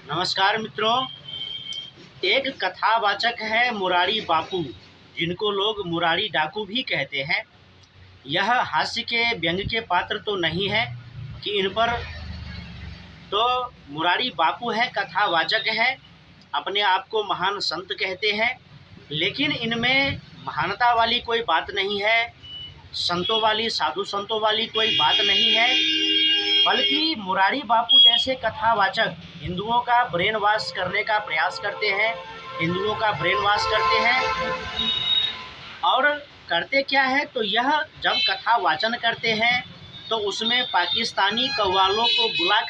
नमस्कार मित्रों। एक कथावाचक है मुरारी बापू, जिनको लोग मुरारी डाकू भी कहते हैं। यह हास्य के व्यंग के पात्र तो नहीं है कि इन पर तो मुरारी बापू है, कथावाचक है, अपने आप को महान संत कहते हैं, लेकिन इनमें महानता वाली कोई बात नहीं है, संतों वाली, साधु संतों वाली कोई बात नहीं है। बल्कि मुरारी बापू जैसे कथावाचक हिंदुओं का ब्रेन वॉश करने का प्रयास करते हैं, हिंदुओं का ब्रेन वॉश करते हैं। और करते क्या है, तो यह जब कथा वाचन करते हैं तो उसमें पाकिस्तानी कव्वालों को बुला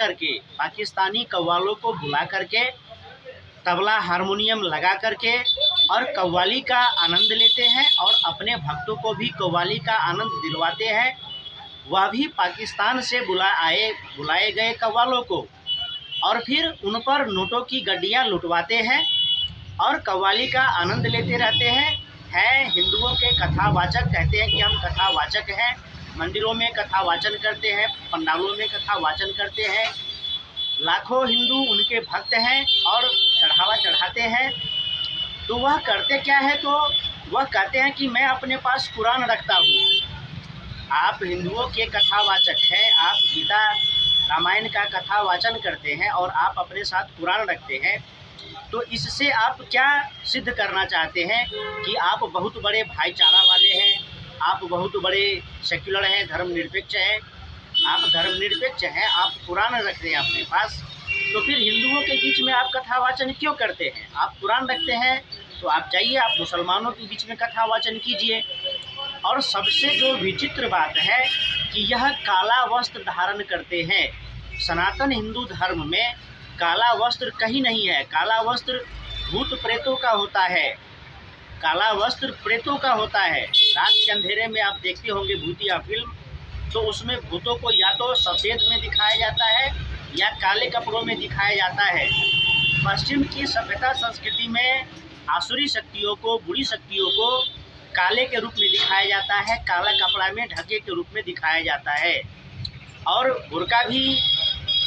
करके तबला हारमोनियम लगा करके और कव्वाली का आनंद लेते हैं और अपने भक्तों को भी कव्वाली का आनंद दिलवाते हैं। वह भी पाकिस्तान से बुलाए गए कव्वालों को, और फिर उन पर नोटों की गड्डियाँ लुटवाते हैं और कव्वाली का आनंद लेते रहते हैं। हिंदुओं के कथावाचक, कहते हैं कि हम कथावाचक हैं, मंदिरों में कथा वाचन करते हैं, पंडालों में कथा वाचन करते हैं, लाखों हिंदू उनके भक्त हैं और चढ़ावा चढ़ाते हैं। तो वह करते क्या है, तो वह कहते हैं कि मैं अपने पास कुरान रखता हूँ। आप हिंदुओं के कथावाचक हैं, आप गीता रामायण का कथा वाचन करते हैं और आप अपने साथ कुरान रखते हैं, तो इससे आप क्या सिद्ध करना चाहते हैं कि आप बहुत बड़े भाईचारा वाले हैं, आप बहुत बड़े सेक्युलर हैं, धर्मनिरपेक्ष हैं। आप धर्मनिरपेक्ष हैं, आप कुरान रखते हैं अपने पास, तो फिर हिंदुओं के बीच में आप कथा वाचन क्यों करते हैं? आप कुरान रखते हैं तो आप जाइए, आप मुसलमानों के बीच में कथा वाचन कीजिए। और सबसे जो विचित्र बात है कि यह काला वस्त्र धारण करते हैं। सनातन हिंदू धर्म में काला वस्त्र कहीं नहीं है। काला वस्त्र भूत प्रेतों का होता है, काला वस्त्र प्रेतों का होता है। रात के अंधेरे में आप देखते होंगे भूतिया फिल्म, तो उसमें भूतों को या तो सफ़ेद में दिखाया जाता है या काले कपड़ों में दिखाया जाता है। पश्चिम की सभ्यता संस्कृति में आसुरी शक्तियों को, बुरी शक्तियों को काले के रूप में दिखाया जाता है, काला कपड़ा में ढके के रूप में दिखाया जाता है। और बुर्का भी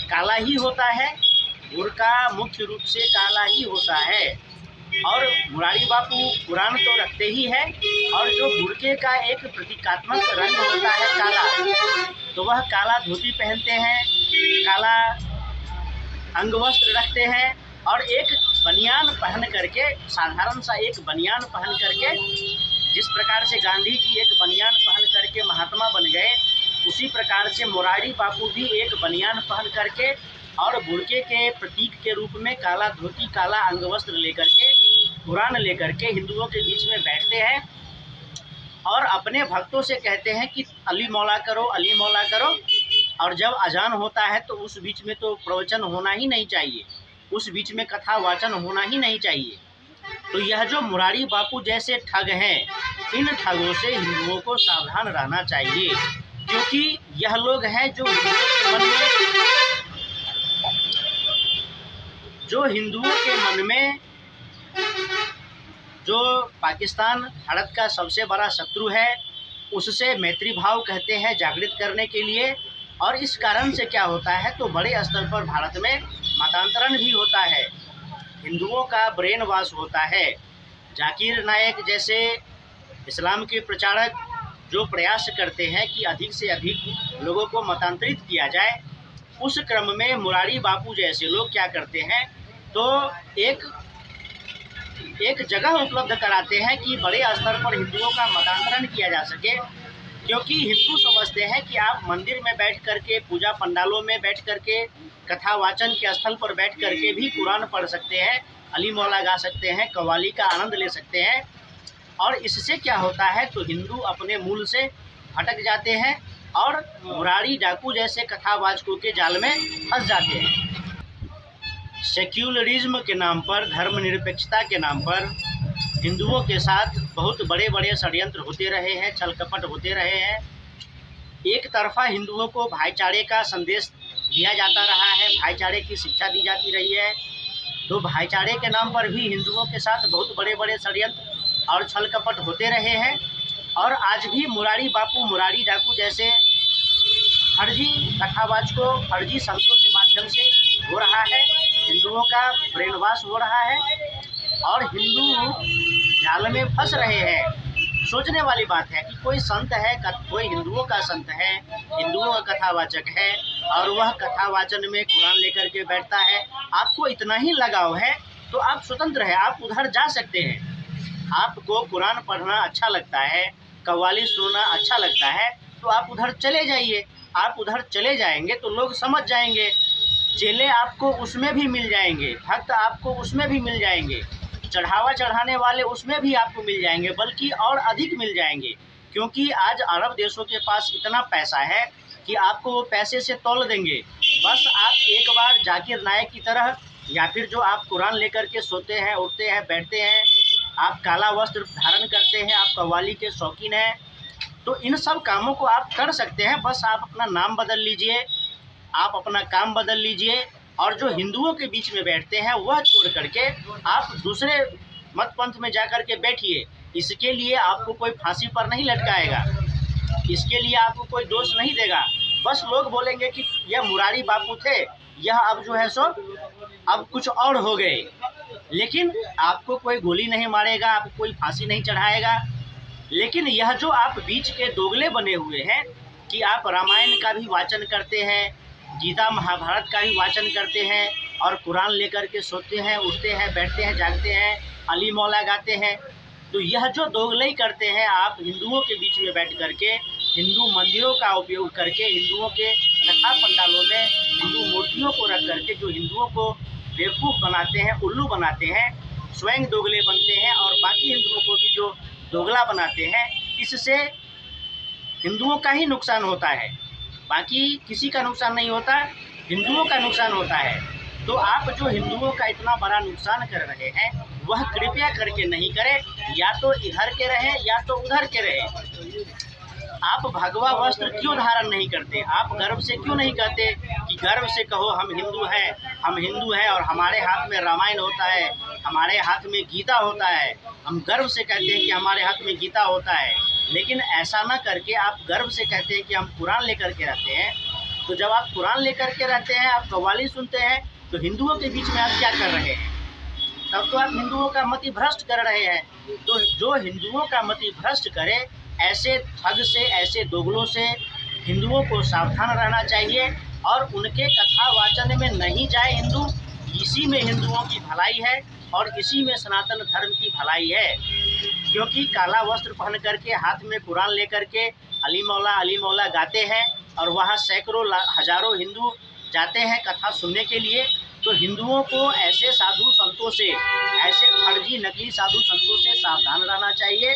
काला ही होता है, बुर्का मुख्य रूप से काला ही होता है। और मुरारी बापू कुरान तो रखते ही है, और जो बुर्के का एक प्रतीकात्मक रंग होता है काला, तो वह काला धोती पहनते हैं, काला अंगवस्त्र रखते हैं और एक बनियान पहन करके, साधारण सा एक बनियान पहन करके, जिस प्रकार से गांधी जी एक बनियान पहन करके महात्मा बन गए, उसी प्रकार से मुरारी बापू भी एक बनियान पहन करके और बुर्के के प्रतीक के रूप में काला धोती, काला अंगवस्त्र लेकर के, कुरान लेकर के हिंदुओं के बीच में बैठते हैं और अपने भक्तों से कहते हैं कि अली मौला करो, अली मौला करो। और जब अजान होता है तो उस बीच में तो प्रवचन होना ही नहीं चाहिए, उस बीच में कथा वाचन होना ही नहीं चाहिए। तो यह जो मुरारी बापू जैसे ठग हैं, इन ठगों से हिंदुओं को सावधान रहना चाहिए, क्योंकि यह लोग हैं जो हिंदुओं के मन में जो पाकिस्तान भारत का सबसे बड़ा शत्रु है, उससे मैत्री भाव कहते हैं जागृत करने के लिए। और इस कारण से क्या होता है, तो बड़े स्तर पर भारत में मतांतरण भी होता है, हिंदुओं का ब्रेन वॉश होता है। जाकिर नायक जैसे इस्लाम के प्रचारक जो प्रयास करते हैं कि अधिक से अधिक लोगों को मतांतरित किया जाए, उस क्रम में मुरारी बापू जैसे लोग क्या करते हैं, तो एक जगह उपलब्ध कराते हैं कि बड़े स्तर पर हिंदुओं का मतांतरण किया जा सके। क्योंकि हिंदू समझते हैं कि आप मंदिर में बैठ करके, पूजा पंडालों में बैठ करके, कथा वाचन के स्थल पर बैठ करके भी कुरान पढ़ सकते हैं, अली मौला गा सकते हैं, कव्वाली का आनंद ले सकते हैं। और इससे क्या होता है, तो हिंदू अपने मूल से भटक जाते हैं और मुरारी डाकू जैसे कथावाचकों के जाल में फंस जाते हैं। सेक्युलरिज्म के नाम पर, धर्मनिरपेक्षता के नाम पर हिंदुओं के साथ बहुत बड़े बड़े षड्यंत्र होते रहे हैं, छल कपट होते रहे हैं। एक तरफा हिंदुओं को भाईचारे का संदेश दिया जाता रहा है, भाईचारे की शिक्षा दी जाती रही है, तो भाईचारे के नाम पर भी हिंदुओं के साथ बहुत बड़े बड़े षड्यंत्र और छल कपट होते रहे हैं। और आज भी मुरारी बापू, मुरारी डाकू जैसे फर्जी कथावाचकों, फर्जी संतों के माध्यम से हो रहा है। हिंदुओं हिंदुओं का ब्रेन वॉश हो रहा है और हिंदू जाल में फंस रहे हैं। सोचने वाली बात है कि कोई संत है, कोई हिंदुओं का संत है, हिंदुओं का कथावाचक है और वह कथावाचन में कुरान लेकर के बैठता है। आपको इतना ही लगाव है तो आप स्वतंत्र हैं, आप उधर जा सकते हैं। आपको कुरान पढ़ना अच्छा लगता है, कव्वाली सुनना अच्छा लगता है तो आप उधर चले जाइए। आप उधर चले जाएंगे तो लोग समझ जाएंगे, चेले आपको उसमें भी मिल जाएंगे, भक्त आपको उसमें भी मिल जाएंगे, चढ़ावा चढ़ाने वाले उसमें भी आपको मिल जाएंगे, बल्कि और अधिक मिल जाएंगे। क्योंकि आज अरब देशों के पास इतना पैसा है कि आपको वो पैसे से तौल देंगे। बस आप एक बार जाकिर नायक की तरह, या फिर जो आप कुरान लेकर के सोते हैं, उठते हैं, बैठते हैं, आप काला वस्त्र धारण करते हैं, आप कव्वाली के शौकीन हैं, तो इन सब कामों को आप कर सकते हैं। बस आप अपना नाम बदल लीजिए, आप अपना काम बदल लीजिए और जो हिंदुओं के बीच में बैठते हैं वह छोड़ करके आप दूसरे मत पंथ में जा कर के बैठिए। इसके लिए आपको कोई फांसी पर नहीं लटकाएगा, इसके लिए आपको कोई दोष नहीं देगा। बस लोग बोलेंगे कि यह मुरारी बापू थे, यह अब जो है सो अब कुछ और हो गए, लेकिन आपको कोई गोली नहीं मारेगा, आपको कोई फांसी नहीं चढ़ाएगा। लेकिन यह जो आप बीच के दोगले बने हुए हैं कि आप रामायण का भी वाचन करते हैं, गीता महाभारत का भी वाचन करते हैं और कुरान लेकर के सोते हैं, उठते हैं, बैठते हैं, जागते हैं, अली मौला गाते हैं, तो यह जो दोगलई करते हैं आप हिंदुओं के बीच में बैठ करके, हिंदू मंदिरों का उपयोग करके, हिंदुओं के कथा पंडालों में हिंदू मूर्तियों को रख करके जो हिंदुओं को बेवकूफ़ बनाते हैं, उल्लू बनाते हैं, स्वयं दोगले बनते हैं और बाकी हिंदुओं को भी जो दोगला बनाते हैं, इससे हिंदुओं का ही नुकसान होता है, बाकी किसी का नुकसान नहीं होता, हिंदुओं का नुकसान होता है। तो आप जो हिंदुओं का इतना बड़ा नुकसान कर रहे हैं वह कृपया करके नहीं करें, या तो इधर के रहें या तो उधर के रहें। आप भगवा वस्त्र क्यों धारण नहीं करते? आप गर्व से क्यों नहीं कहते कि गर्व से कहो हम हिंदू हैं, हम हिंदू हैं और हमारे हाथ में रामायण होता है, हमारे हाथ में गीता होता है। हम गर्व से कहते हैं कि हमारे हाथ में गीता होता है, लेकिन ऐसा ना करके आप गर्व से कहते हैं कि हम कुरान लेकर के रहते हैं। तो जब आप कुरान लेकर के रहते हैं, आप कव्वाली सुनते हैं, तो हिंदुओं के बीच में आप क्या कर रहे हैं? तब तो आप हिंदुओं का मति भ्रष्ट कर रहे हैं। तो जो हिंदुओं का मति भ्रष्ट करे, ऐसे ठग से, ऐसे दोगलों से हिंदुओं को सावधान रहना चाहिए और उनके कथा वाचन में नहीं जाए हिंदू। इसी में हिंदुओं की भलाई है और इसी में सनातन धर्म की भलाई है। क्योंकि काला वस्त्र पहन करके, हाथ में कुरान लेकर के अली मौला गाते हैं और वहाँ सैकड़ों हजारों हिंदू जाते हैं कथा सुनने के लिए। तो हिंदुओं को ऐसे साधु संतों से, ऐसे फर्जी नकली साधु संतों से सावधान रहना चाहिए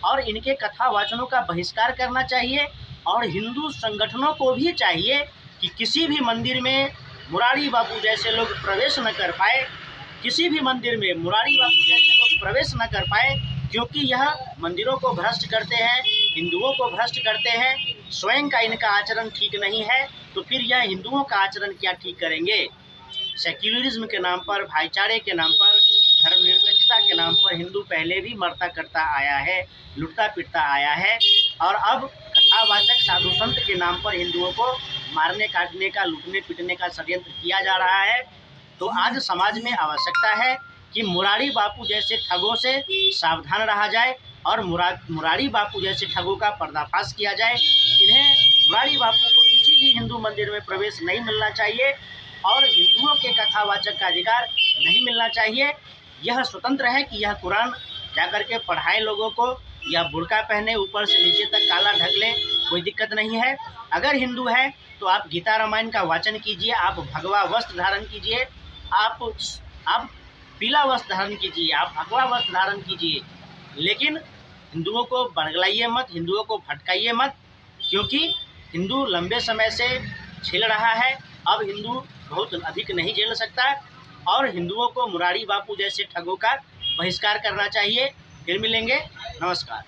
और इनके कथा वाचनों का बहिष्कार करना चाहिए। और हिंदू संगठनों को भी चाहिए कि किसी भी मंदिर में मुरारी बापू जैसे लोग प्रवेश न कर पाए, किसी भी मंदिर में मुरारी बापू जैसे लोग प्रवेश न कर पाए, क्योंकि यह मंदिरों को भ्रष्ट करते हैं, हिंदुओं को भ्रष्ट करते हैं। स्वयं का इनका आचरण ठीक नहीं है तो फिर यह हिंदुओं का आचरण क्या ठीक करेंगे? सेक्युलरिज्म के नाम पर, भाईचारे के नाम पर, धर्मनिरपेक्षता के नाम पर हिंदू पहले भी मरता करता आया है, लुटता पिटता आया है और अब कथावाचक साधु संत के नाम पर हिंदुओं को मारने काटने का, लूटने पीटने का षड्यंत्र किया जा रहा है। तो आज समाज में आवश्यकता है कि मुरारी बापू जैसे ठगों से सावधान रहा जाए और मुरारी बापू जैसे ठगों का पर्दाफाश किया जाए। इन्हें, मुरारी बापू को किसी भी हिंदू मंदिर में प्रवेश नहीं मिलना चाहिए और हिंदुओं के कथावाचक का अधिकार नहीं मिलना चाहिए। यह स्वतंत्र है कि यह कुरान जाकर के पढ़ाए लोगों को, या बुर्का पहने, ऊपर से नीचे तक काला ढक ले, कोई दिक्कत नहीं है। अगर हिंदू है तो आप गीता रामायण का वाचन कीजिए, आप भगवा वस्त्र धारण कीजिए, आप पीला वस्त्र धारण कीजिए, आप भगवा वस्त्र धारण कीजिए, लेकिन हिंदुओं को बरगलाइए मत, हिंदुओं को भटकाइए मत। क्योंकि हिंदू लंबे समय से झेल रहा है, अब हिंदू बहुत अधिक नहीं झेल सकता और हिंदुओं को मुरारी बापू जैसे ठगों का बहिष्कार करना चाहिए। फिर मिलेंगे, नमस्कार।